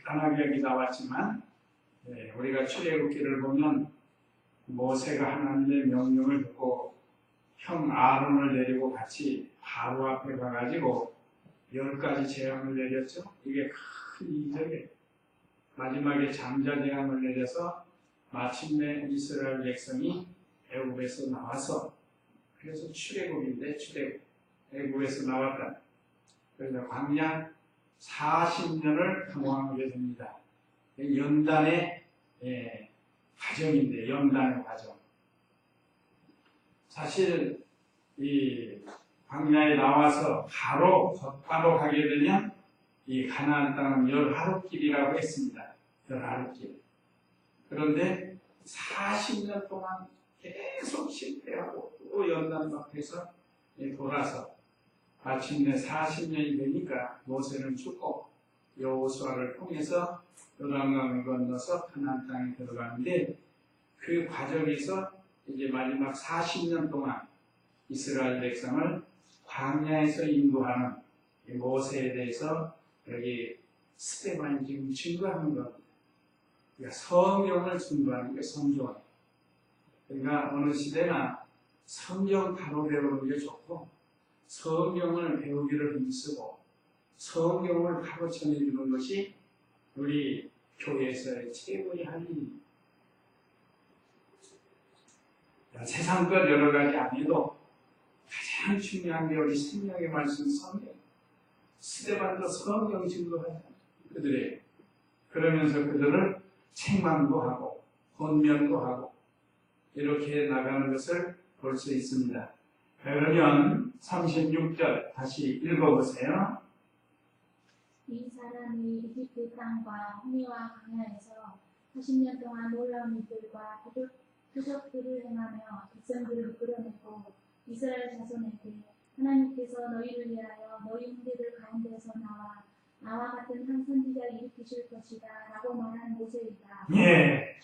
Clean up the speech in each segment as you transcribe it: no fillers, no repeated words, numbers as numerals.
간단하게 여기 나왔지만 우리가 출애굽기를 보면 모세가 하나님의 명령을 듣고 형 아론을 내리고 같이 바로 앞에 가가지고 10가지 재앙을 내렸죠. 이게 큰 이적이에요. 마지막에 잠자재앙을 내려서 마침내 이스라엘 백성이 애굽에서 나와서, 그래서 출애굽인데 출애굽, 애굽에서 나왔다. 그래서 광야 40년을 통과하게 됩니다. 연단의 과정인데, 연단의 과정. 사실 이 광야에 나와서 곧바로 가게 되면 이 가나안 땅은 10하루길이라고 했습니다. 10하루길. 그런데 40년 동안 계속 실패하고 또 연단 앞에서 돌아서 마침내 40년이 되니까 모세는 죽고 여호수아를 통해서 요단강을 건너서 가나안 땅에 들어가는데, 그 과정에서 이제 마지막 40년 동안 이스라엘 백성을 광야에서 인도하는 모세에 대해서 여기 스데반이 지금 증거하는 겁니다. 그러니까 성경을 증거하는 게 성경. 그러니까 어느 시대나 성경 바로 배우는 게 좋고, 성경을 배우기를 힘쓰고 성경을 바로 전해주는 것이 우리 교회에서의 최고의 할 일입니다. 세상 것 여러 가지 안 해도 가장 중요한 게 우리 생명의 말씀 성경. 스데반도 성경 증거하잖아요. 그들의. 그러면서 그들을 책망도 하고 권면도 하고 이렇게 나가는 것을 볼 수 있습니다. 그러면 36절 다시 읽어보세요. 이 사람이 이집트 땅과 홍해와 광야에서 40년 동안 놀라운 일들과 표적들을 행하며 백성들을 끌어내고 이스라엘 자손에게 하나님께서 너희를 위하여 너희 형제들 가운데서 나와 같은 한 선지자를 일으키실 것이다 라고 말한 모세이다. 예.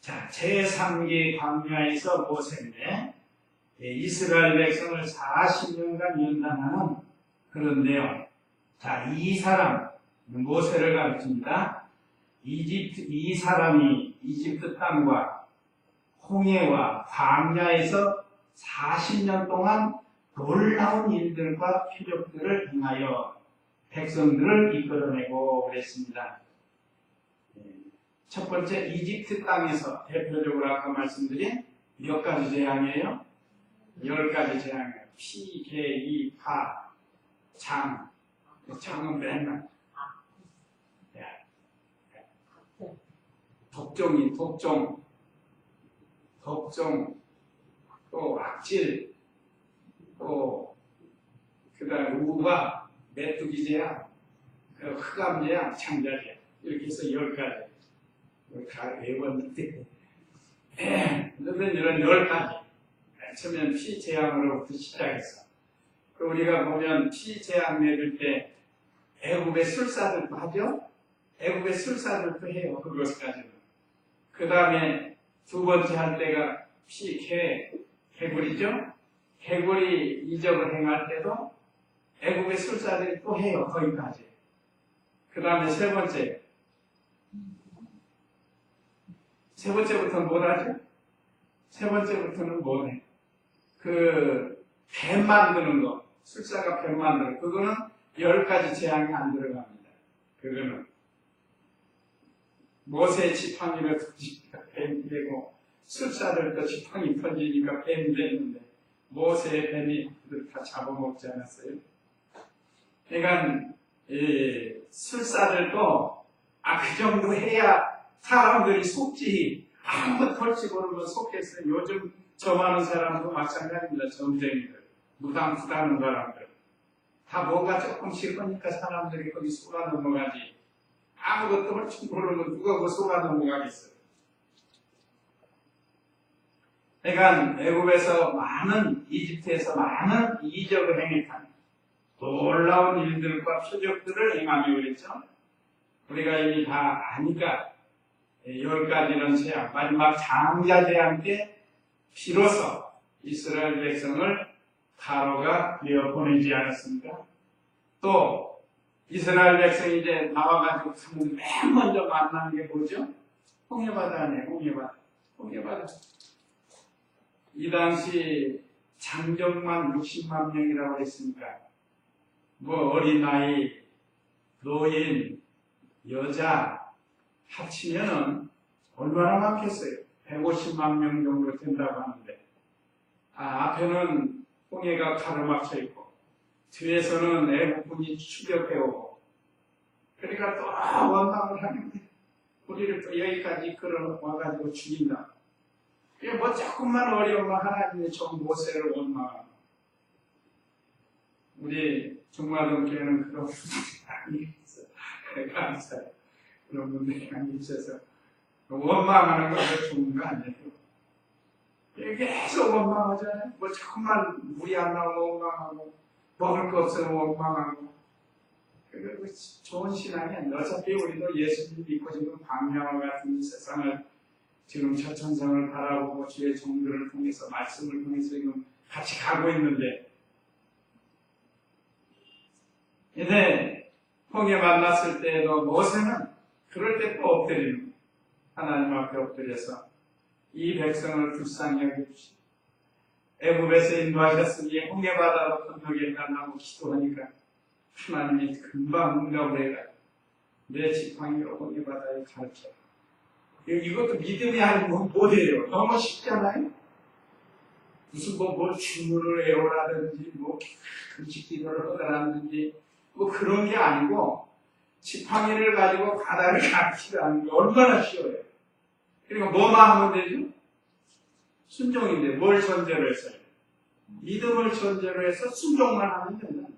자, 제3기 광야에서 모세인데 이스라엘 백성을 40년간 연단하는 그런데요. 자, 이 사람 모세를 가르칩니다. 이 사람이 이집트 땅과 홍해와 광야에서 40년 동안 놀라운 일들과 표적들을 행하여 백성들을 이끌어내고 그랬습니다. 첫 번째, 이집트 땅에서 대표적으로 아까 말씀드린 몇 가지 재앙이에요? 10가지 재앙이에요. 피, 개, 이, 파, 장. 장은 맨날 독종, 또 악질, 또 그다음에 우바, 메뚜기 재앙, 흑암 재앙, 창자 재앙, 이렇게 해서 10가지. 다 외웠는데 그러면 이런 10가지. 처음엔 피 재앙으로부터 시작해서 우리가 보면 피 재앙 내릴 때 애굽의 술사들도 하죠. 애굽의 술사들도 해요. 그것까지는. 그 다음에 두 번째 할 때가 개구리죠. 개구리 이적을 행할 때도 애굽의 술사들이 또 해요. 거기까지. 그 다음에 세 번째부터는 못 하죠? 세 번째부터는 못 해. 뱀 만드는 거. 술사가 뱀 만드는 거. 그거는 10가지 재앙이 안 들어갑니다. 그거는. 모세의 지팡이를 던지니까 뱀이 되고, 술사들도 지팡이 던지니까 뱀이 되는데, 모세의 뱀이 그들 다 잡아먹지 않았어요? 그러니까, 술사들도, 그 정도 해야 사람들이 속지, 아무것도 할지 모르고 속겠어요. 요즘 저 많은 사람도 마찬가지입니다. 점쟁이들, 무당푸다는 사람들. 다 뭐가 조금씩 하니까 사람들이 거기 속아 넘어가지. 아무것도 할지 모르고 누가 그 속아 넘어가겠어요. 그러니까 애굽에서 이집트에서 많은 이적을 행했던 놀라운 일들과 표적들을 행하며 그랬죠. 우리가 이미 다 아니까 10가지는 재앙, 마지막 장자 재앙 때 비로소 이스라엘 백성을 바로가 되어 보내지 않았습니까? 또 이스라엘 백성이 이제 나와가지고 가면 맨 먼저 만나는 게 뭐죠? 홍해바다 아니에요, 홍해바다. 홍해바다. 이 당시 장정만 60만 명이라고 했으니까, 뭐 어린아이, 노인, 여자 합치면은 얼마나 많겠어요? 150만 명 정도 된다고 하는데, 앞에는 홍해가 가로막혀 있고, 뒤에서는 애국군이 추격해오고, 그러니까 또 원망을 하는데, 우리를 또 여기까지 끌어와가지고 죽인다. 이게 뭐 조금만 어려우면 하나님의 종 모세를 원망하고, 우리 중마동교회는 그런 분들이 있어요. 감사해요. 그런 분들이 있어서 원망하는 거 좋은 거 아니에요. 계속 원망하잖아요. 뭐 조금만 물이 안 나오면 원망하고, 먹을 거 없으면 원망하고. 그리고 좋은 신앙이 아니에요. 어차피 우리도 예수님 믿고 지금 광야와 같은 세상을 지금 천천성을 바라보고 주의 종들을 통해서 말씀을 통해서 지금 같이 가고 있는데, 이제 홍해 만났을 때에도 모세는 그럴 때 또 엎드리는 거예요. 하나님 앞에 엎드려서 이 백성을 불쌍히 여겨주시고, 애굽에서 인도하셨으니 홍해 바다로 건너겠다고 기도하니까 하나님이 금방 응답을 해가지고 내 지팡이로 홍해 바다에 가르쳐. 이것도 믿음이 아니면 못해요. 너무 쉽잖아요. 무슨 뭐 주문을 외우라든지 금식 기도를 하라든지 뭐 그런 게 아니고, 지팡이를 가지고 바다를 가르치라는 게 얼마나 쉬워요. 그러니까 뭐만 하면 되죠? 순종인데 뭘 전제로 했어요? 믿음을 전제로 해서 순종만 하면 된다.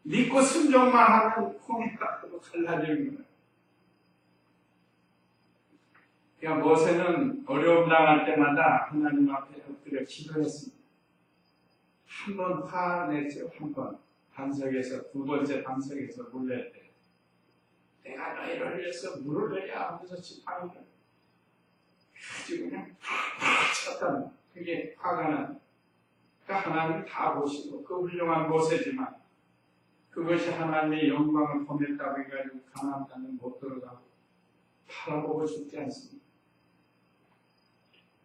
믿고 순종만 하면 홍해가 갈라지는 거예요. 그러니까 모세는 어려움 당할 때마다 하나님 앞에 엎드려 기도했습니다. 한 번 화냈죠. 한 번 반석에서, 두 번째 반석에서 물 낼 때, 내가 너희를 위해서 물을 내야 하면서 지팡이를 가지고 그냥 팍팍 쳤다는, 그게 화가 난. 그러니까 하나님이 다 보시고, 그 훌륭한 모세지만 그것이 하나님의 영광을 범했다고 해가지고 가나안 땅에 못 들어가고 바라보고 죽지 않습니다.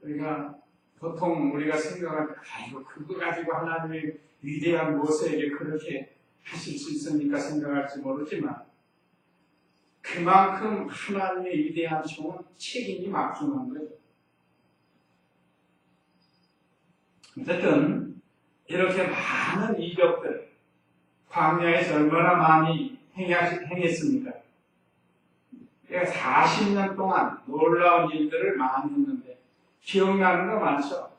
우리가 보통 우리가 생각할 때, 아이고 그거 가지고 하나님의 위대한 모세에게 그렇게 하실 수 있습니까 생각할지 모르지만, 그만큼 하나님의 위대한 종은 책임이 막중한 거죠. 어쨌든 이렇게 많은 이적들, 광야에서 얼마나 많이 행했습니까? 40년 동안 놀라운 일들을 많이 했는데 기억나는 거 많죠?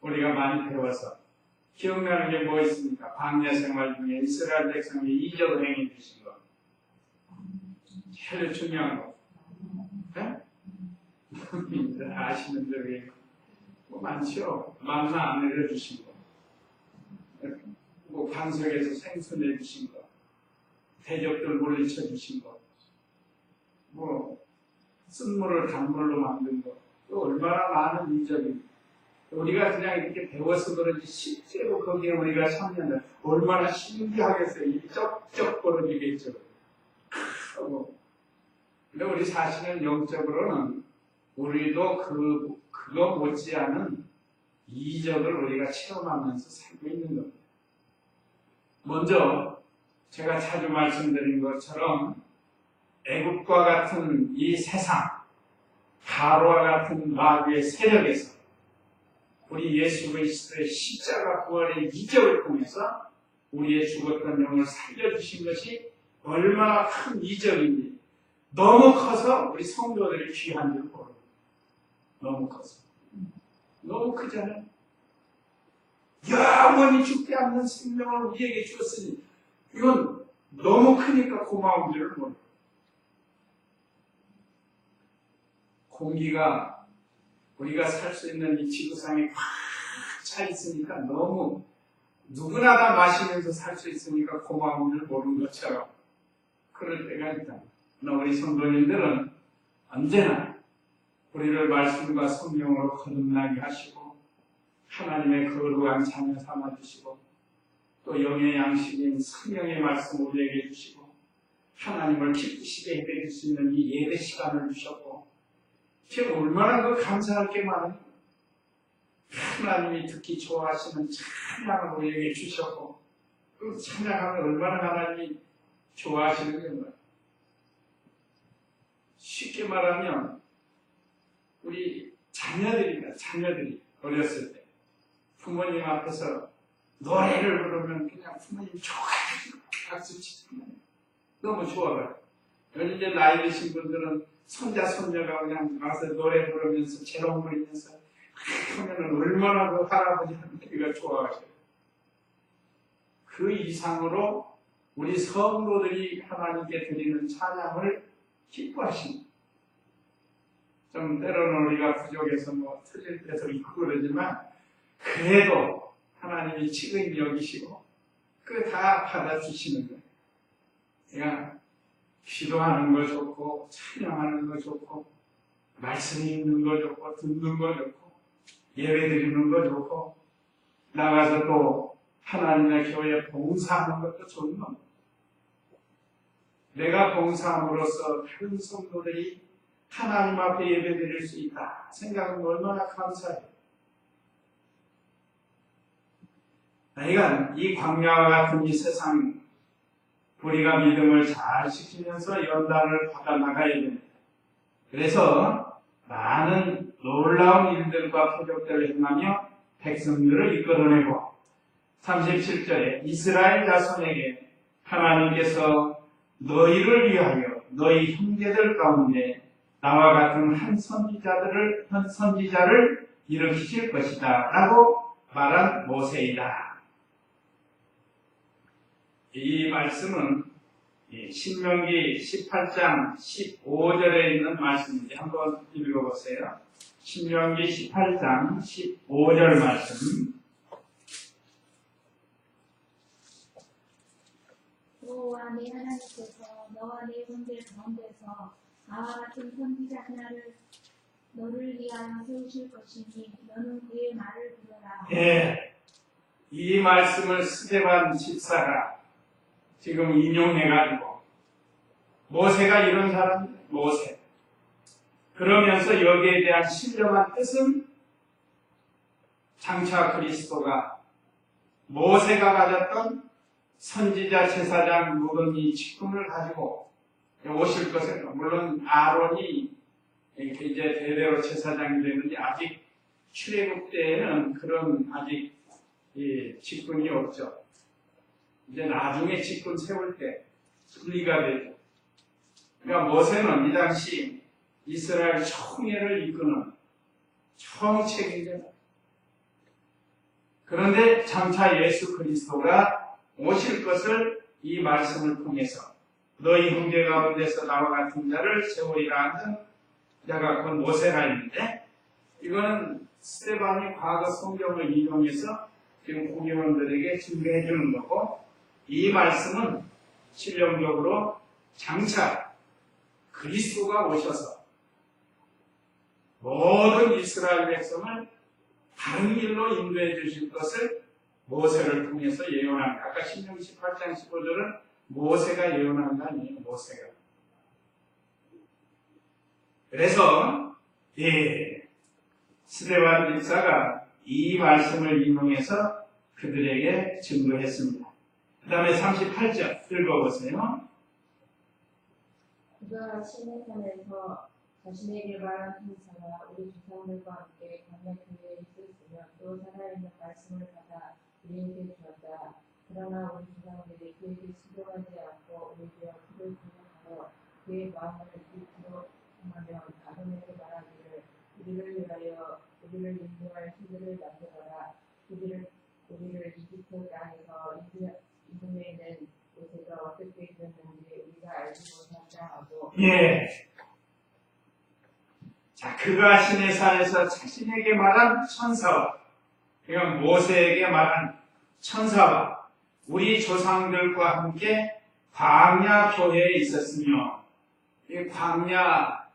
우리가 많이 배워서 기억나는 게 뭐 있습니까? 광야 생활 중에 이스라엘 백성이 이적을 행해 주신 거, 제일 중요한 거. 네? 아시는 대로 뭐 많죠? 만나 안 내려주신 거, 뭐 반석에서 생수 내주신 거, 대적들 물리쳐 주신 거, 뭐 쓴물을 단물로 만든 거, 또 얼마나 많은 이적입니다. 우리가 그냥 이렇게 배워서 그런지 실제로 거기에 우리가 참여하면 얼마나 신기하겠어요. 일이 쩍쩍 벌어지겠죠. 근데 우리 사실은 영적으로는 우리도 그거 못지않은 이적을 우리가 체험하면서 살고 있는 겁니다. 먼저 제가 자주 말씀드린 것처럼 애국과 같은 이 세상, 바로와 같은 마귀의 세력에서 우리 예수 그리스도의 십자가 부활의 이적을 통해서 우리의 죽었던 영을 살려주신 것이 얼마나 큰 이적인지, 너무 커서 우리 성도들이 귀한 줄 모릅니다. 너무 커서. 너무 크잖아요. 영원히 죽지 않는 생명을 우리에게 주었으니 이건 너무 크니까 고마운 줄을 모릅니다. 공기가 우리가 살 수 있는 이 지구상에 꽉 차 있으니까 너무 누구나 다 마시면서 살 수 있으니까 고마운 줄 모르는 것처럼 그럴 때가 있다. 그러나 우리 성도님들은 언제나 우리를 말씀과 성령으로 거듭나게 하시고 하나님의 거룩한 자녀 삼아주시고 또 영의 양식인 성령의 말씀을 우리에게 주시고 하나님을 기쁘시게 예배드릴 수 있는 이 예배 시간을 주셨고 지금 얼마나 그 감사할 게 많아요. 하나님이 듣기 좋아하시는 찬양을 우리에게 주셨고 그 찬양하면 얼마나 하나님이 좋아하시는 건가요? 쉽게 말하면 우리 자녀들이 어렸을 때 부모님 앞에서 노래를 부르면 그냥 부모님 좋아가지고 박수 치잖아요. 너무 좋아요. 이제 나이 드신 분들은 손자 손녀가 그냥 와서 노래 부르면서 재롱 부리면서 하면은 얼마나 그 할아버지가 좋아하셔요. 그 이상으로 우리 성도들이 하나님께 드리는 찬양을 기뻐하십니다. 좀 때로는 우리가 부족해서 뭐 틀릴 때도 있고 그러지만 그래도 하나님이 지금 여기시고 그 다 받아주시는 거예요. 그냥 기도하는 거 좋고 찬양하는 거 좋고 말씀 읽는 거 좋고 듣는 거 좋고 예배 드리는 거 좋고 나가서 또 하나님의 교회에 봉사하는 것도 좋은 겁니다. 내가 봉사함으로써 다른 성도들이 하나님 앞에 예배 드릴 수 있다 생각하면 얼마나 감사해요. 그러니까 이 광야와 같은 이 세상 우리가 믿음을 잘 지키면서 연단을 받아나가야 됩니다. 그래서 많은 놀라운 일들과 표적들을 행하며 백성들을 이끌어내고 37절에 이스라엘 자손에게 하나님께서 너희를 위하여 너희 형제들 가운데 나와 같은 한 선지자를 일으키실 것이다 라고 말한 모세이다. 이 말씀은 신명기 18장 15절에 있는 말씀인데 한번 읽어보세요. 신명기 18장 15절 말씀. 여호와 네 하나님께서 너와 네 형제 가운데서 나와 같은 선지자 하나를 너를 위하여 세우실 것이니 너는 그의 말을 들어라. 예, 이 말씀을 스데반 집사가 지금 인용해가지고 모세가 이런 사람입니다. 모세. 그러면서 여기에 대한 신령한 뜻은 장차 그리스도가 모세가 가졌던 선지자 제사장 묵은 이 직분을 가지고 오실 것을 물론 아론이 이제 대대로 제사장이 되는데 아직 출애굽 때에는 그런 아직 직분이 없죠. 이제 나중에 직분 세울 때 분리가 되죠. 그러니까 모세는 이 당시 이스라엘 총회를 이끄는 총책임자다. 그런데 장차 예수 그리스도가 오실 것을 이 말씀을 통해서 너희 형제 가운데서 나와 같은 자를 세우리라 하는 자가 곧 모세가 있는데 이거는 스데반이 과거 성경을 인용해서 지금 공회원들에게 증거해 주는 거고 이 말씀은 실용적으로 장차 그리스도가 오셔서 모든 이스라엘 백성을 다른 길로 인도해 주실 것을 모세를 통해서 예언합니다. 아까 신명기 18장 15절은 모세가 예언한 거 아니에요. 모세가. 그래서 스데반 집사가 이 말씀을 인용해서 그들에게 증거했습니다. 그 다음에 38절 읽어보세요. 그가 시내산에서 자신에게 말한 행사가 우리 조상들과 함께 광야교회에 있었으며 또 살아있는 말씀을 받아 우리에게 주었다. 그러나 우리 조상들이 그에게 순종하지 않고 오히려 그를 부정하여 그의 마음을 이기도록 하며 아론에게 말하기를 우리를 위하여 우리를 인도할 신들을 만들어라. 우리를 이집트 땅에서 인도해낸 모세가 어떻게 되었는지 우리가 알지 못한다 하고. 자, 그가 시내산에서 자신에게 말한 천사와 그러니까 모세에게 말한 천사와 우리 조상들과 함께 광야 교회에 있었으며 이 광야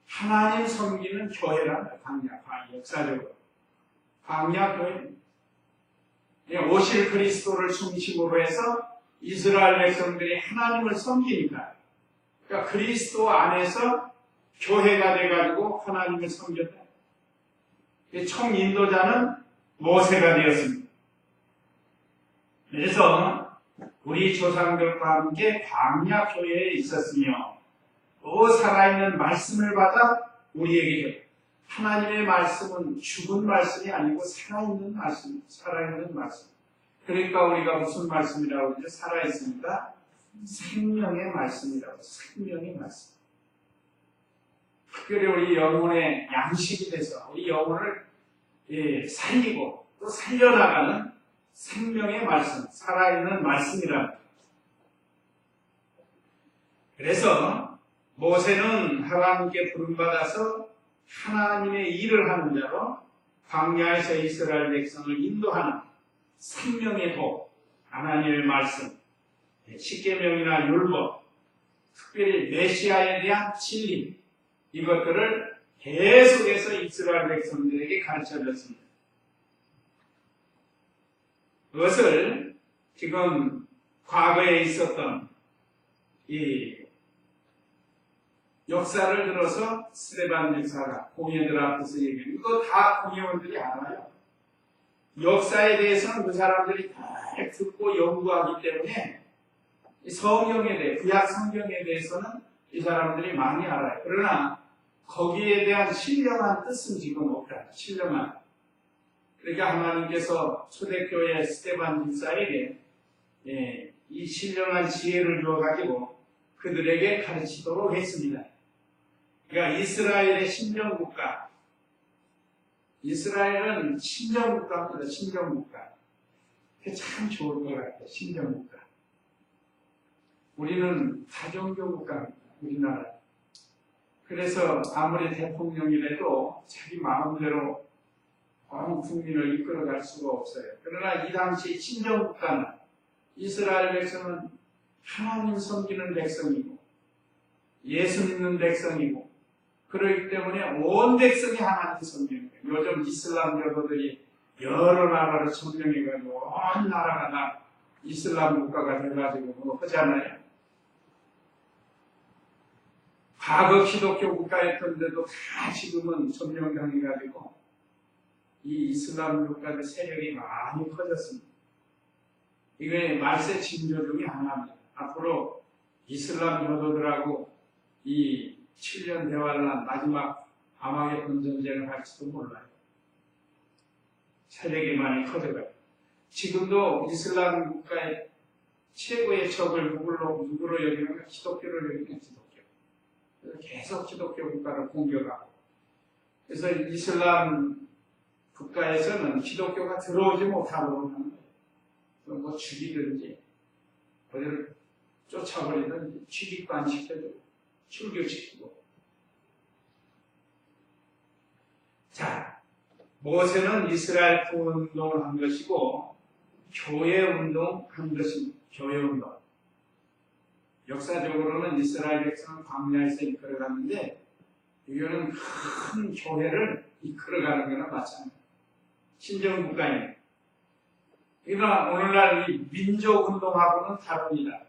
하나님 섬기는 교회란다. 광야 역사적으로 광야 교회. 오실 그리스도를 중심으로 해서 이스라엘 백성들이 하나님을 섬기니까, 그러니까 그리스도 안에서 교회가 돼가지고 하나님을 섬겼다. 총 인도자는 모세가 되었습니다. 그래서 우리 조상들과 함께 광야 교회에 있었으며 또 살아있는 말씀을 받아 우리에게 하나님의 말씀은 죽은 말씀이 아니고 살아있는 말씀, 살아있는 말씀. 그러니까 우리가 무슨 말씀이라고 하죠? 살아있습니다. 생명의 말씀이라고. 생명의 말씀. 특별히 우리 영혼의 양식이 돼서 우리 영혼을 살리고 또 살려나가는 생명의 말씀, 살아있는 말씀이랍니다. 그래서 모세는 하나님께 부름받아서 하나님의 일을 하는 자로 광야에서 이스라엘 백성을 인도하는 생명의 복, 하나님의 말씀, 십계명이나 율법, 특별히 메시아에 대한 진리, 이것들을 계속해서 이스라엘 백성들에게 가르쳐줬습니다. 그것을 지금 과거에 있었던 이 역사를 들어서 스데반 목사가 공예들 앞에서 얘기해요. 이거 다 공예원들이 알아요. 역사에 대해서는 그 사람들이 잘 듣고 연구하기 때문에 성경에 대해, 구약 성경에 대해서는 이 사람들이 많이 알아요. 그러나 거기에 대한 신령한 뜻은 지금 없다. 신령한. 그러니까 하나님께서 초대교회 스데반 목사에게 이 신령한 지혜를 주어가지고 그들에게 가르치도록 했습니다. 그러니까 이스라엘의 신정국가, 이스라엘은 신정국가입니다. 신정국가. 그게 참 좋을 것 같아요. 신정국가. 우리는 다종교국가입니다. 우리나라. 그래서 아무리 대통령이라도 자기 마음대로 온 국민을 이끌어갈 수가 없어요. 그러나 이 당시 신정국가는 이스라엘 백성은 하나님 섬기는 백성이고 예수 믿는 백성이고 그렇기 때문에 온 백성이 하나님 섬기는 거예요. 요즘 이슬람 여도들이 여러 나라를 점령해가지고 온 나라가 다 이슬람 국가가 돼가지고 뭐 하잖아요. 과거 기독교 국가였던데도 다 지금은 점령당해가지고 이 이슬람 국가의 세력이 많이 커졌습니다. 이게 말세 징조 중에 하나입니다. 앞으로 이슬람 여도들하고 이 7년 대화를 한 마지막 아마겟돈 전쟁을 할지도 몰라요. 세력이 많이 커져가요. 지금도 이슬람 국가의 최고의 적을 누구로 여기는가? 기독교를 여기는 기독교. 그래서 계속 기독교 국가를 공격하고. 그래서 이슬람 국가에서는 기독교가 들어오지 못하고 하는 거예요. 뭐 죽이든지, 어디를 쫓아버리든지, 취직반 시켜주고, 출교시키고. 자, 모세는 이스라엘 구원운동을 한 것이고, 교회운동 한 것입니다. 교회운동. 역사적으로는 이스라엘 백성은 광야에서 이끌어갔는데, 이거는 큰 교회를 이끌어가는 거나 마찬가지입니다. 신정국가입니다. 그러나 오늘날 이 민족운동하고는 다릅니다.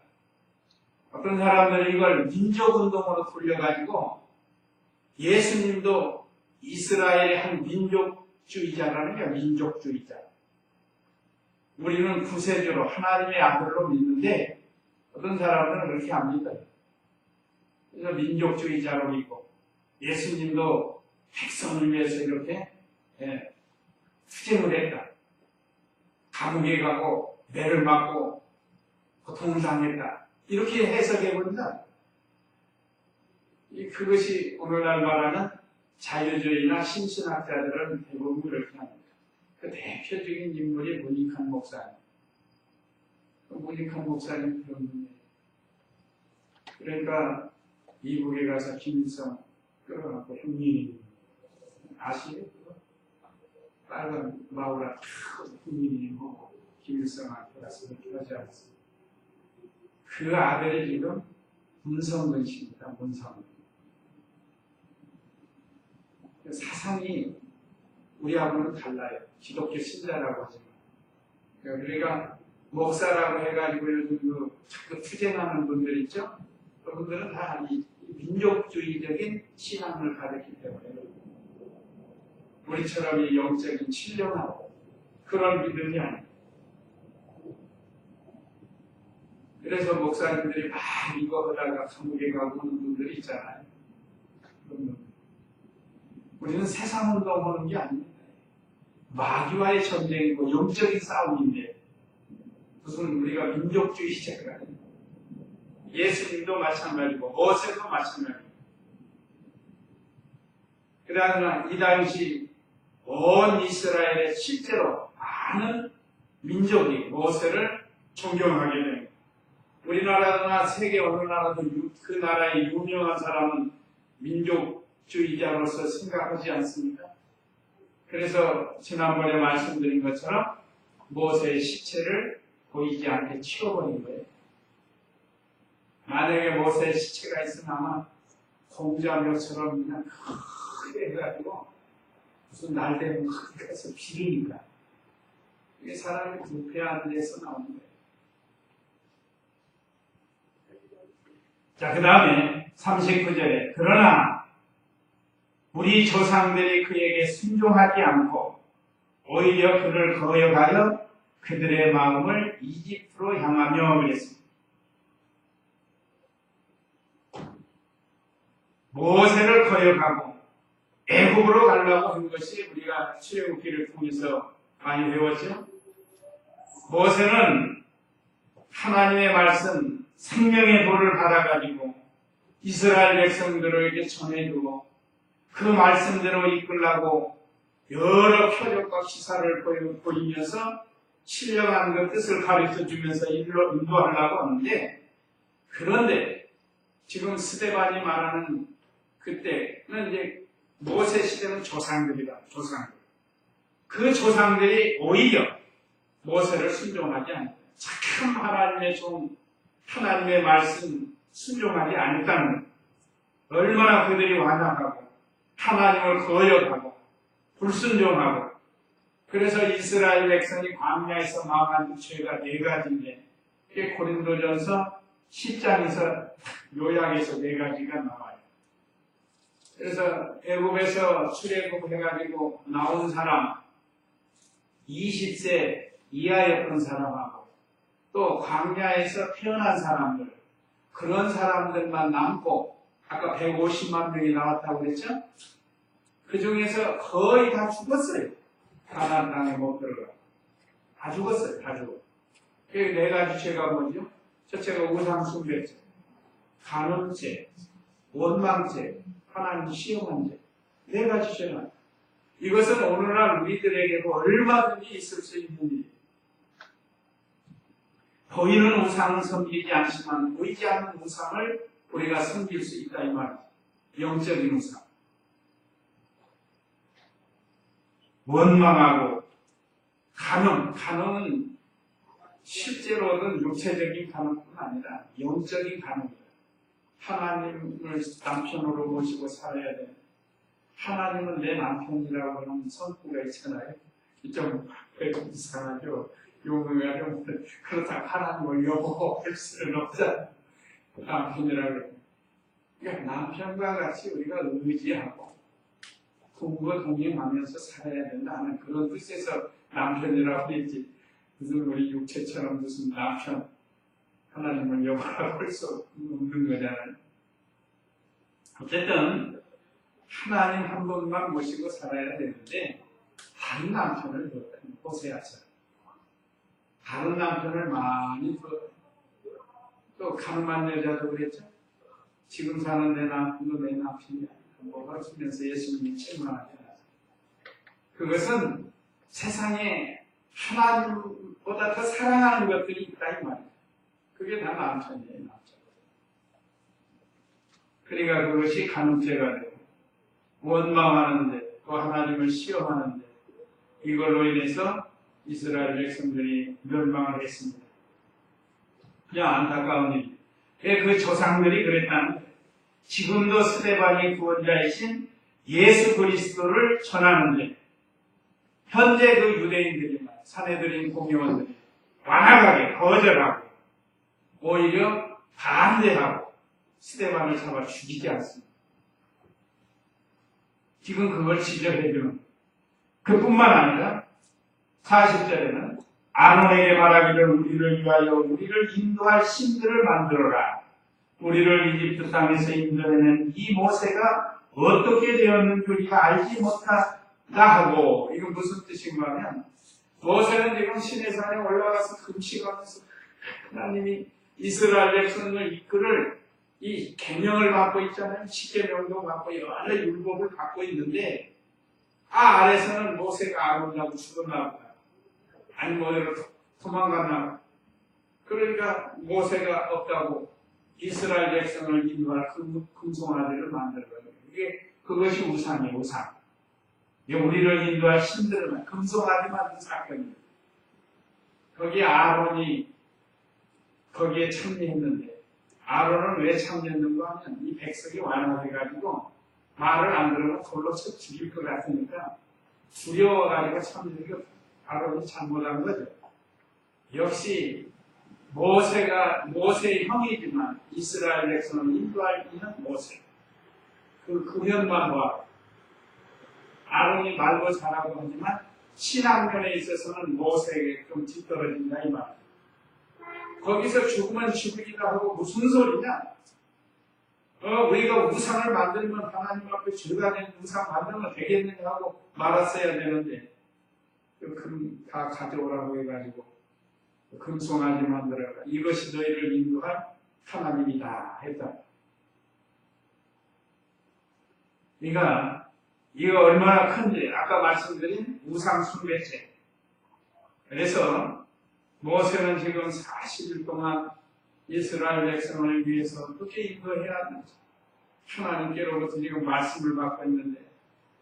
어떤 사람들이 이걸 민족운동으로 돌려가지고 예수님도 이스라엘의 한 민족주의자라는 게 민족주의자. 우리는 구세주로 하나님의 아들로 믿는데 어떤 사람들은 그렇게 안 믿어요. 그래서 민족주의자로 믿고 예수님도 백성을 위해서 이렇게 투쟁을 했다. 감옥에 가고 매를 맞고 고통을 당했다. 이렇게 해석해봅니다. 그것이 오늘날 말하는 자유주의나 신신학자들은 대부분 그렇게 합니다. 그 대표적인 인물이 문익환 목사님. 문익환 목사님 그런 분이에요. 그러니까 미국에 가서 김일성 끌어갖고 형님 아시죠? 빨간 마우라 국민이 보고 김일성한테 가서 그렇게 하지 않았습니다. 그 아들이 지금 문성근 씨입니다. 문성근. 사상이 우리하고는 달라요. 기독교 신자라고 하지만. 우리가 목사라고 해가지고 요즘 자꾸 투쟁하는 분들 있죠? 그분들은 다 이 민족주의적인 신앙을 가졌기 때문에 우리처럼 이 영적인 신령하고 그런 믿음이 아니에요. 그래서 목사님들이 막 이거 하다가 감옥에 가고 오는 분들이 있잖아요. 우리는 세상 운동하는 게 아닙니다. 마귀와의 전쟁이고 영적인 싸움인데 무슨 우리가 민족주의자가 아니에요. 예수님도 마찬가지고 모세도 마찬가지고. 그러나 이 당시 온 이스라엘의 실제로 많은 민족이 모세를 존경하게 됩니다. 우리나라나 세계 어느 나라도 그 나라의 유명한 사람은 민족주의자로서 생각하지 않습니까? 그래서 지난번에 말씀드린 것처럼 모세의 시체를 보이지 않게 치워버린 거예요. 만약에 모세의 시체가 있으면 아마 공자묘처럼 그냥 크게 해가지고 무슨 날 되면 크게 가서 비리니까 이게 사람이 부패한 데서 나오는 거예요. 자, 그 다음에 39절에 그러나 우리 조상들이 그에게 순종하지 않고 오히려 그를 거역하여 그들의 마음을 이집트로 향하며 그랬습니다. 모세를 거역하고 애국으로 가려고 한 것이 우리가 출애굽기를 통해서 많이 배웠죠. 모세는 하나님의 말씀 생명의 돌을 받아가지고 이스라엘 백성들에게 전해주고 그 말씀대로 이끌라고 여러 표적과 기사를 보이면서 신령한 그 뜻을 가르쳐주면서 인도하려고 하는데, 그런데 지금 스데반이 말하는 그때는 이제 모세 시대는 조상들이다. 조상들. 그 조상들이 오히려 모세를 순종하지 않는다. 참 하나님의 종, 하나님의 말씀 순종하지 않았다는 것. 얼마나 그들이 완악하고 하나님을 거역하고 불순종하고, 그래서 이스라엘 백성이 광야에서 망한 죄가 4가지인데 이게 고린도전서 10장에서 요약해서 4가지가 나와요. 그래서 애굽에서 출애굽해가지고 나온 사람 20세 이하였던 사람하고 또 광야에서 태어난 사람들, 그런 사람들만 남고 아까 150만 명이 나왔다고 그랬죠? 그 중에서 거의 다 죽었어요. 가나안 땅에 못 들어가. 다 죽었어요. 다 죽어. 그 4가지 죄가 뭐죠? 첫째가 우상숭배죄, 간음죄, 원망죄, 하나님 시험한 죄. 4가지 죄가. 이것은 오늘날 우리들에게도 얼마든지 있을 수 있는 일이에요. 보이는 우상을 섬기지 않지만 보이지 않는 우상을 우리가 섬길 수 있다 이 말이죠. 영적인 우상. 원망하고 간음은 실제로는 육체적인 간음뿐 아니라 영적인 간음이다. 하나님을 남편으로 모시고 살아야 돼. 하나님은 내 남편이라고 하는 선구가 있잖아요. 좀 이상하죠. 용어가 좀 그렇다고 하나님을 여보할 수는 없잖아요. 남편이라고 그래요. 그러니까 남편과 같이 우리가 의지하고 부부가 동행하면서 살아야 된다는 그런 뜻에서 남편이라고 했지, 무슨 우리 육체처럼 무슨 남편 하나님을 여보라고 할 수 없는 거잖아요. 어쨌든 하나님 한 분만 모시고 살아야 되는데 다른 남편을 보세하죠. 다른 남편을 많이 또 가늠한 여자도 그랬죠. 지금 사는 내 남편도 내 남편이야. 뭐가 쓰면서 예수님이 책망하지 않았어요. 그것은 세상에 하나님보다 더 사랑하는 것들이 있다 이 말이에요. 그게 다 남편이에요. 남편. 그러니까 그것이 간음죄가 되고 원망하는데 또 하나님을 시험하는데 이걸로 인해서 이스라엘 백성들이 멸망을 했습니다. 그냥 안타까운 일이에요. 그 조상들이 그랬다는 거예요. 지금도 스데반이 구원자이신 예수 그리스도를 전하는데 현재 그 유대인들이 말이에요. 사내들인 공회원들이 완악하게 거절하고 오히려 반대하고 스데반을 잡아 죽이지 않습니다. 지금 그걸 지적해주는 그뿐만 아니라 40절에는 아론에게 말하기를 우리를 위하여 우리를 인도할 신들을 만들어라. 우리를 이집트 땅에서 인도해낸 이 모세가 어떻게 되었는지 우리가 알지 못하다 하고, 이건 무슨 뜻인가 하면 모세는 지금 시내산에 올라가서 금식하면서 하나님이 이스라엘 백성을 이끌을 이 계명을 받고 있잖아요. 십계명도 받고 여러 율법을 받고 있는데 아래서는 모세가 아론이라고 죽었나 보다. 아니 뭐대로 도망갔나. 그러니까 모세가 없다고 이스라엘 백성을 인도할 금송아지를 만들어요. 그것이 우상이에요. 우상. 우리를 인도할 신들은 금송아지 만든 사건이에요. 거기에 아론이 거기에 참여했는데, 아론은 왜 참여했는가 하면 이 백성이 완화해가지고 말을 안 들으면 돌로 쳐 죽일 것 같으니까 두려워가지고 참여했고 아론이 잘못한 거죠. 역시 모세의 형이지만 이스라엘 백성을 인도할 이는 모세. 그 면만 봐. 아론이 말도 잘하고 하지만 신앙면에 있어서는 모세에게 좀 뒤떨어진다 이 말. 거기서 죽으면 죽이기도 하고 무슨 소리냐? 우리가 우상을 만들면 하나님 앞에 죄가 된 우상 만들면 되겠는가 하고 말았어야 되는데 금 다 가져오라고 해가지고 금송아지 만들어라. 이것이 너희를 인도할 하나님이다 했다. 그러니까 이거 얼마나 큰지 아까 말씀드린 우상 숭배죄. 그래서 모세는 지금 40일 동안 이스라엘 백성을 위해서 어떻게 인도해야 하는지 하나님께로부터 지금 말씀을 받고 있는데,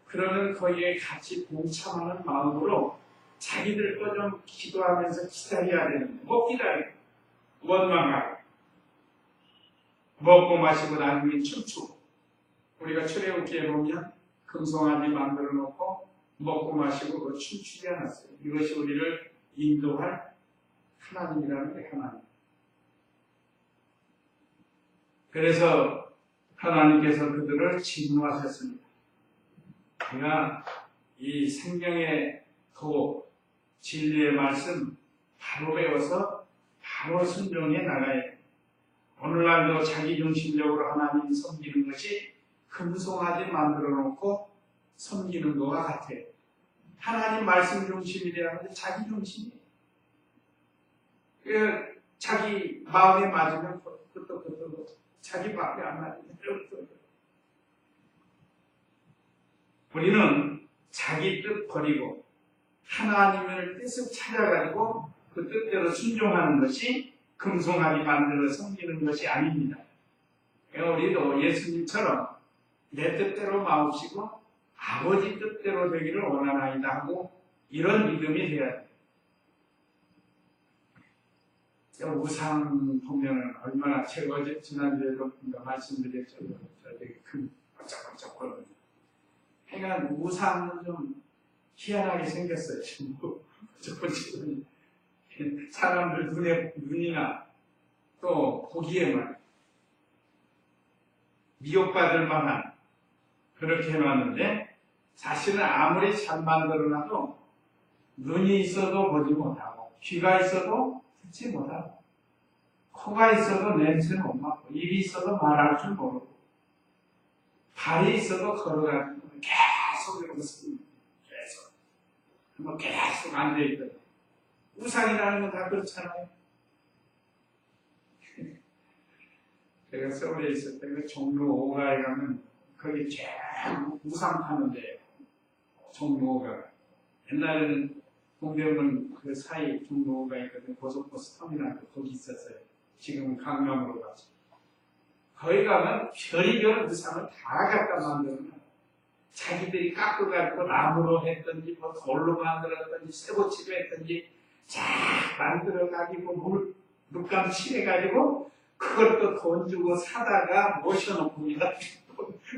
그러면 거기에 같이 동참하는 마음으로 자기들 거 좀 기도하면서 기다려야 되는데 못 기다려. 원망하고 먹고 마시고 나중에 춤추고. 우리가 출애굽기에 보면 금송아지 만들어 놓고 먹고 마시고 그 춤추지 않았어요. 이것이 우리를 인도할 하나님이라는 게 하나님. 그래서 하나님께서 그들을 진노하셨습니다. 그러나 이 성경의 도 진리의 말씀 바로 배워서 바로 순종해 나가야 해요. 오늘날도 자기중심적으로 하나님 섬기는 것이 금송아지 만들어 놓고 섬기는 것과 같아요. 하나님 말씀 중심이라는 게 자기 중심이에요. 자기 마음에 맞으면 끄떡끄떡, 자기 마음에 안 맞으면 끄떡끄떡. 우리는 자기 뜻 버리고 하나님의 뜻을 찾아가지고 그 뜻대로 순종하는 것이 금송아지 만들어 섬기는 것이 아닙니다. 우리도 예수님처럼 내 뜻대로 마옵시고 아버지 뜻대로 되기를 원하나이다 하고 이런 믿음이 되어야 돼요. 우상 보면은 얼마나 제가 어제 지난주에도 말씀드렸죠. 되게 큰 반짝반짝 거리는. 그러니까 우상은 좀 희한하게 생겼어요. 첫 번째는 사람들 눈이나 또 보기에만 미혹받을 만한 그렇게 해놨는데, 사실은 아무리 잘 만들어놔도 눈이 있어도 보지 못하고 귀가 있어도 듣지 못하고 코가 있어도 냄새는 못 맡고 입이 있어도 말할 줄 모르고 발이 있어도 걸어가지고 계속 이러고 있습니다. 계속 앉아있거든요. 우상이라는 건 다 그렇잖아요. 제가 서울에 있을 때 그 종로 5가에 가면 거기 제일 우상 파는데요. 종로 5가. 옛날에는 동대문 그 사이 종로 5가 있거든요. 고속버스 터미널 거기 있었어요. 지금은 강남으로 가죠. 거기 가면 별의별 우상을 다 갖다 만들면 자기들이 깎아가지고 나무로 했든지 뭐 돌로 만들었든지 쇠고치로 했든지 쫙 만들어가지고 물감 칠해가지고 그걸 또 돈 주고 사다가 모셔놓고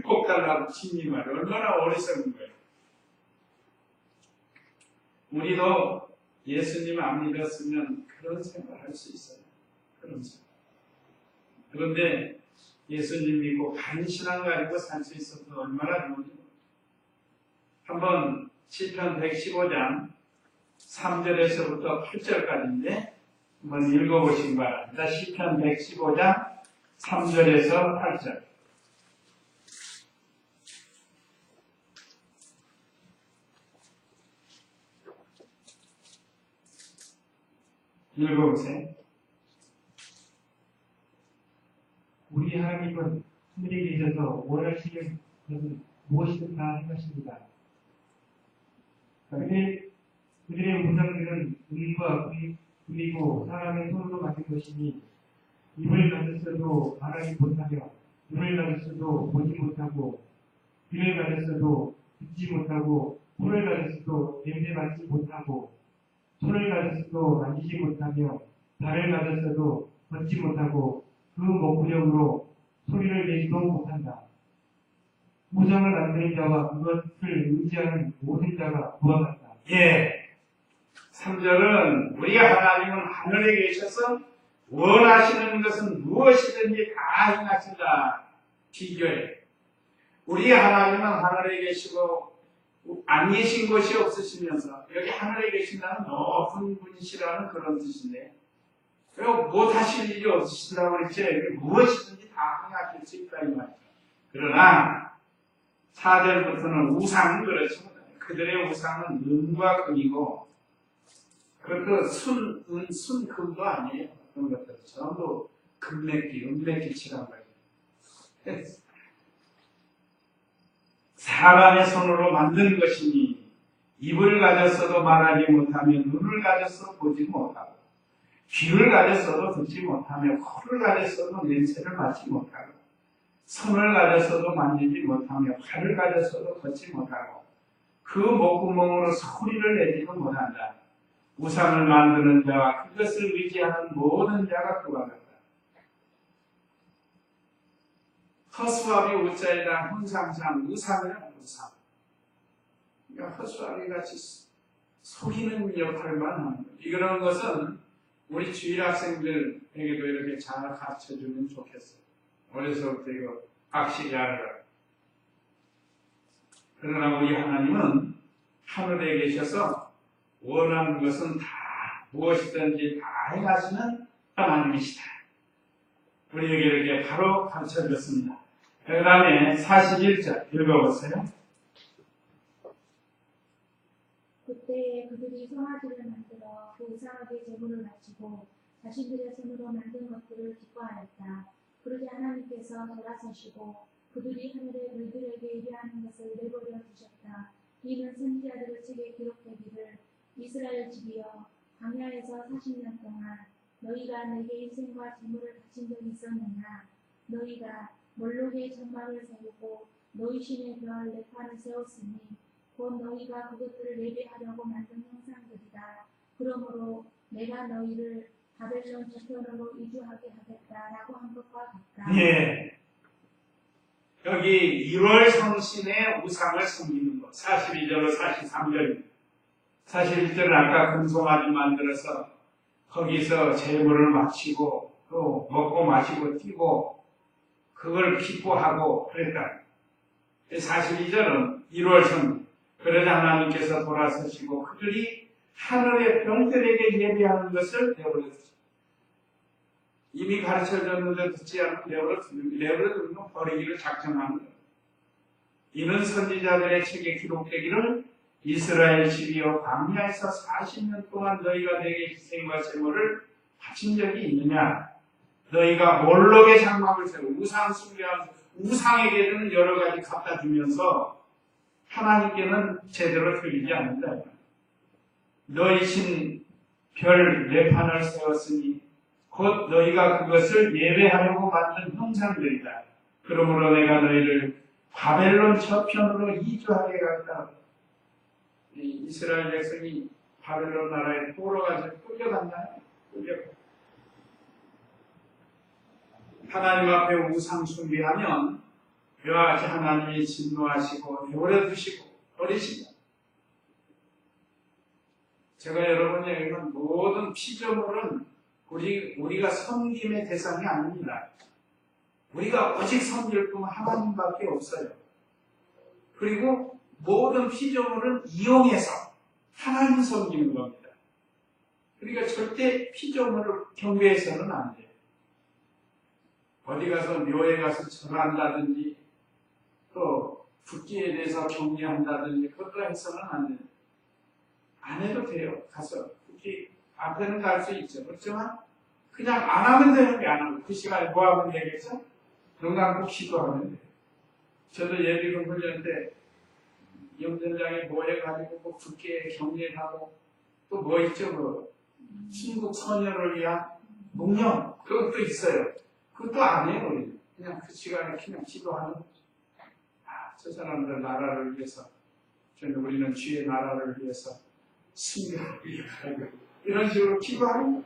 꼭 달라고 진님을 얼마나 어리석은 거예요. 우리도 예수님 안 믿었으면 그런 생각을 할 수 있어요. 그런 생각. 그런데 예수님 믿고 바른 신앙 가지고 살 수 있어서 얼마나 좋은지. 한번 시편 115장 3절에서부터 8절까지인데 한번 읽어보시기 바랍니다. 시편 115장 3절에서 8절. 읽어보세요. 우리 하나님은 하늘에 계셔서 원하시는 것은 무엇이든 다 행하십니다. 그들의 우상들은 우리와 그리고 사람의 손으로 만든 것이니 입을 가졌어도 말하지 못하며 눈을 가졌어도 보지 못하고 귀를 가졌어도 듣지 못하고 코를 가졌어도 냄새 맡지 못하고 손을 가졌어도 만지지 못하며 발을 가졌어도 걷지 못하고 그 목구력으로 소리를 내지도 못한다. 우상을 만드는 자와 그것을 의지하는 모든 자가 그와 같다. 예. 3절은 우리가 하나님은 하늘에 계셔서 원하시는 것은 무엇이든지 다 행하신다. 비교해. 우리 하나님은 하늘에 계시고 안 계신 곳이 없으시면서 여기 하늘에 계신다는 높은 분이시라는 그런 뜻인데 못하실 일이 없으시다고 그랬지. 무엇이든지 다 행하실 수 있다 이 말이죠. 그러나 4절부터는 우상은 그렇죠. 그들의 우상은 은과 금이고 그것도 순금도 아니에요. 그런 것들 전부 금맥기, 은맥기치란 말이에요. 사람의 손으로 만든 것이니 입을 가졌어도 말하지 못하며 눈을 가졌어도 보지 못하고 귀를 가졌어도 듣지 못하며 코를 가졌어도 냄새를 맡지 못하고 손을 가졌어도 만지지 못하며 발을 가졌어도 걷지 못하고 그 목구멍으로 소리를 내지도 못한다. 우상을 만드는 자와 그것을 의지하는 모든 자가 그와 같다. 허수아비 우자이라 혼상상 우상이란 우상. 그러니까 허수아비 같이 속이는 역할만 하는 거예요. 이런 것은 우리 주일 학생들에게도 이렇게 잘 가르쳐주면 좋겠어요. 어려서부터 이거 확실히 알아라. 그러나 우리 하나님은 하늘에 계셔서 원하는 것은 다 무엇이든지 다 행하시는 하나님이시다. 우리에게 이렇게 바로 가르쳐줬습니다. 그 다음에 41절 읽어보세요. 그때에 그들이 송아지를 만들어 그 우상에게 제물을 바치고 자신들의 손으로 만든 것들을 기뻐하였다. 그러자 하나님께서 돌아서시고 그들이 하늘에 그들에게 이르하는 것을 내버려 두셨다. 이는 선지자들의 책에 기록되기를 이스라엘 집이여 광야에서 40년 동안 너희가 내게 인생과 재물을 바친 적이 있었느냐. 너희가 몰록의 장막을 세우고 너희 신의 별 레판을 세웠으니 곧 너희가 그것들을 예배하려고 만든 형상들이다. 그러므로 내가 너희를 바벨론 저편으로 이주하게 하겠다라고 한 것과 같다. 예. 여기 1월 성신의 우상을 섬기는 것. 42절로 43절. 41절은 아까 금송아지 만들어서 거기서 제물을 마치고 또 먹고 마시고 뛰고 그걸 기뻐하고 그랬다. 42절은 1월 성. 그러자 하나님께서 돌아서시고 그들이 하늘의 병들에게 예배하는 것을 내버려두셨다. 이미 가르쳐줬는데 듣지 않고 내버려두면 버리기를 작정하는 거예요. 이는 선지자들의 책에 기록되기를 이스라엘 집이여 광야에서 40년 동안 너희가 내게 희생과 제물을 바친 적이 있느냐. 너희가 몰록의 장막을 세우고 우상 숭배하면서 우상에게는 여러 가지 갖다 주면서 하나님께는 제대로 드리지 않는다. 너희 신 별 레판을 세웠으니 곧 너희가 그것을 예배하려고 만든 형상들이다. 그러므로 내가 너희를 바벨론 저편으로 이주하게 갔다. 이스라엘 백성이 바벨론 나라에 돌아가서 끌려갔나요? 하나님 앞에 우상 숭배하면 그와 같이 하나님이 진노하시고 내버려 두시고 버리신다. 제가 여러분에게 얘기한 모든 피조물은 우리가 섬김의 대상이 아닙니다. 우리가 오직 섬길 뿐 하나님밖에 없어요. 그리고 모든 피조물은 이용해서 하나님 섬기는 겁니다. 그러니까 절대 피조물을 경배해서는 안 돼요. 어디 가서 묘에 가서 절한다든지 또 붓기에 대해서 경배한다든지 그것도 해서는 안 돼요. 안 해도 돼요. 가서 붓기 앞에는 갈 수 있죠. 그렇지만 그냥 안 하면 되는 게 안 하고 그 시간에 뭐 하면 되겠죠? 눈 감고 기도하면 돼요. 저도 예비군 훈련 때 영전장에 모여가지고 뭐 붓기에 경례하고 또 뭐 있죠? 뭐 신국 선열을 위한 묵념 그것도 있어요. 그것도 안 해요. 우리는. 그냥 그 시간에 그냥 기도하는 거죠. 저 사람들 나라를 위해서 우리는 주의 나라를 위해서 승리를 위하여 이런 식으로 기도하는 거예요.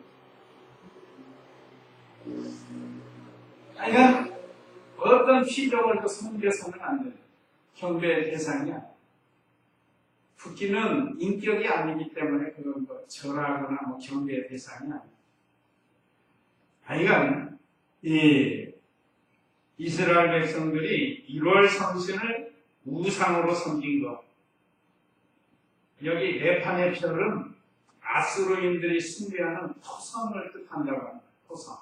그러니까 어떤 피조물도 섬겨서는 안 돼요. 경배의 대상이야. 붓기는 인격이 아니기 때문에 그건 뭐 절하거나 뭐 경배의 대상이 아니야. 하여간 이 이스라엘 백성들이 1월 성신을 우상으로 섬긴 것. 여기 네판의 별은 아수르인들이 숭배하는 토성을 뜻한다고 합니다. 토성.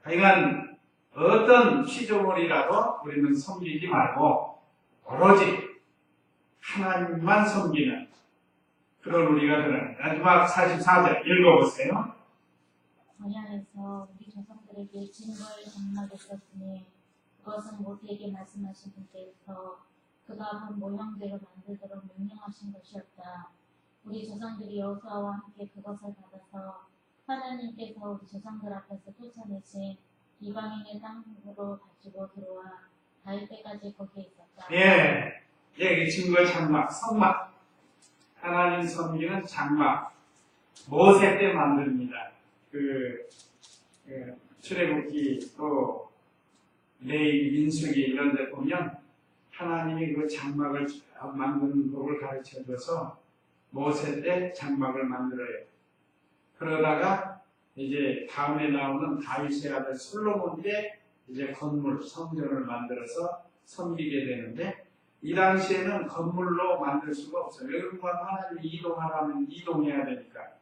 하여간 어떤 피조물이라도 우리는 섬기지 말고 오로지 하나님만 섬기는 그런 우리가 되는 마지막 44절 읽어보세요. 언약에서 우리 조상들에게 증거를 장막했었으니 그것은 모세에게 말씀하신 분께서 그가 본 모형대로 만들도록 명령하신 것이었다. 우리 조상들이 여호수아와 함께 그것을 받아서 하나님께서 우리 조상들 앞에서 쫓아내신 이방인의 땅으로 가지고 들어와 닿을 때까지 거기에 있었다. 예, 이 증거의 장막, 성막. 하나님 섬기는 장막. 모세 때 만듭니다. 출애굽기 또 레위 민수기 이런 데 보면 하나님이 그 장막을 만드는 법을 가르쳐 줘서 모세 때 장막을 만들어요. 그러다가 이제 다음에 나오는 다윗의 아들 솔로몬 때 이제 건물, 성전을 만들어서 섬기게 되는데 이 당시에는 건물로 만들 수가 없어요. 여러분과 하나님이 이동하라면 이동해야 되니까.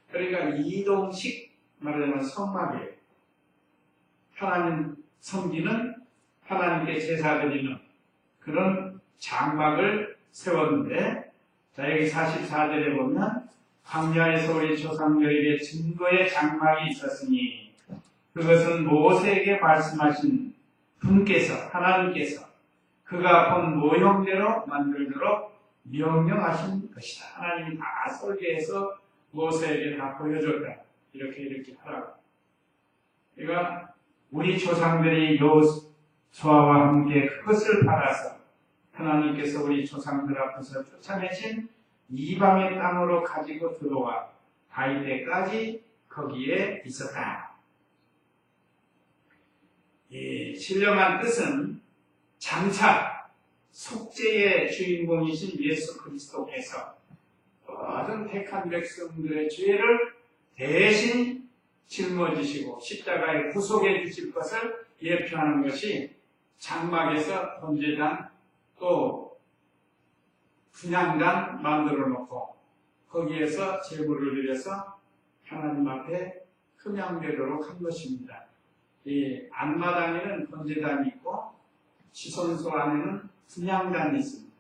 그러니까 이동식 말하자면 성막이에요. 하나님 섬기는 하나님께 제사 드리는 그런 장막을 세웠는데 자 여기 44절에 보면 광야에서 우리 조상들에게 증거의 장막이 있었으니 그것은 모세에게 말씀하신 분께서 하나님께서 그가 본 모형대로 만들도록 명령하신 것이다. 하나님이 다 설계해서 모세에게 다 보여줬다. 이렇게 하라고. 그러니까 우리 조상들이 여호수아와 함께 그것을 받아서 하나님께서 우리 조상들 앞에서 쫓아내신 이방의 땅으로 가지고 들어와 닿을 때까지 거기에 있었다. 이 신령한 뜻은 장차 속죄의 주인공이신 예수 그리스도께서 모든 택한 백성들의 죄를 대신 짊어지시고 십자가에 구속해 주실 것을 예표하는 것이 장막에서 번제단 또 분향단 만들어 놓고 거기에서 제물을 드려서 하나님 앞에 흠양되도록 한 것입니다. 이 안마당에는 번제단이 있고 지성소 안에는 분향단이 있습니다.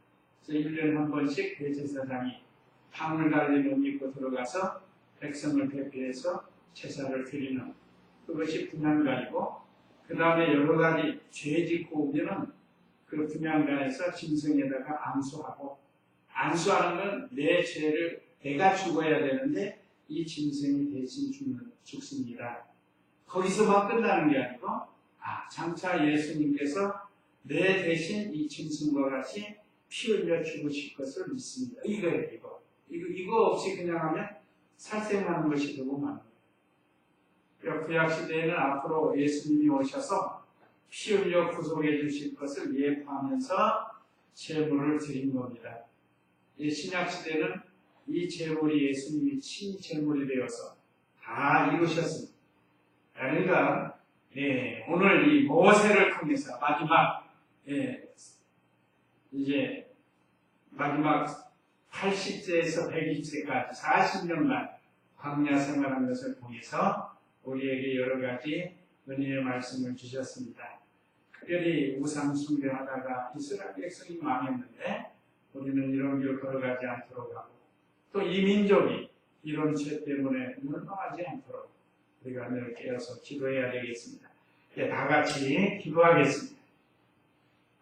그래서 1년에 한 번씩 대제사장이 방을 달린 옷 입고 들어가서 백성을 대표해서 제사를 드리는 그것이 분향단이고 그 다음에 여러 가지 죄 짓고 오면은 그 분향단에서 짐승에다가 안수하고 안수하는 건 내 죄를 내가 죽어야 되는데 이 짐승이 대신 죽습니다. 거기서만 끝나는 게 아니고 장차 예수님께서 내 대신 이 짐승과 같이 피 흘려 죽으실 것을 믿습니다. 이거예요. 이거 없이 그냥 하면 살생하는 것이 되고 마는 거예요. 구약시대에는 앞으로 예수님이 오셔서 피 흘려 구속해 주실 것을 예표하면서 제물을 드린 겁니다. 이 신약시대는 이 제물이 예수님이 친 제물이 되어서 다 이루셨습니다. 그러니까 오늘 이 모세를 통해서 마지막 이제 마지막 80세에서 120세까지 40년간 광야 생활한 것을 통해서 우리에게 여러 가지 은혜의 말씀을 주셨습니다. 특별히 우상 숭배하다가 이스라엘 백성이 망했는데 우리는 이런 길 걸어가지 않도록 하고 또 이 민족이 이런 죄 때문에 멸망하지 않도록 우리가 늘 깨어서 기도해야 되겠습니다. 다 같이 기도하겠습니다.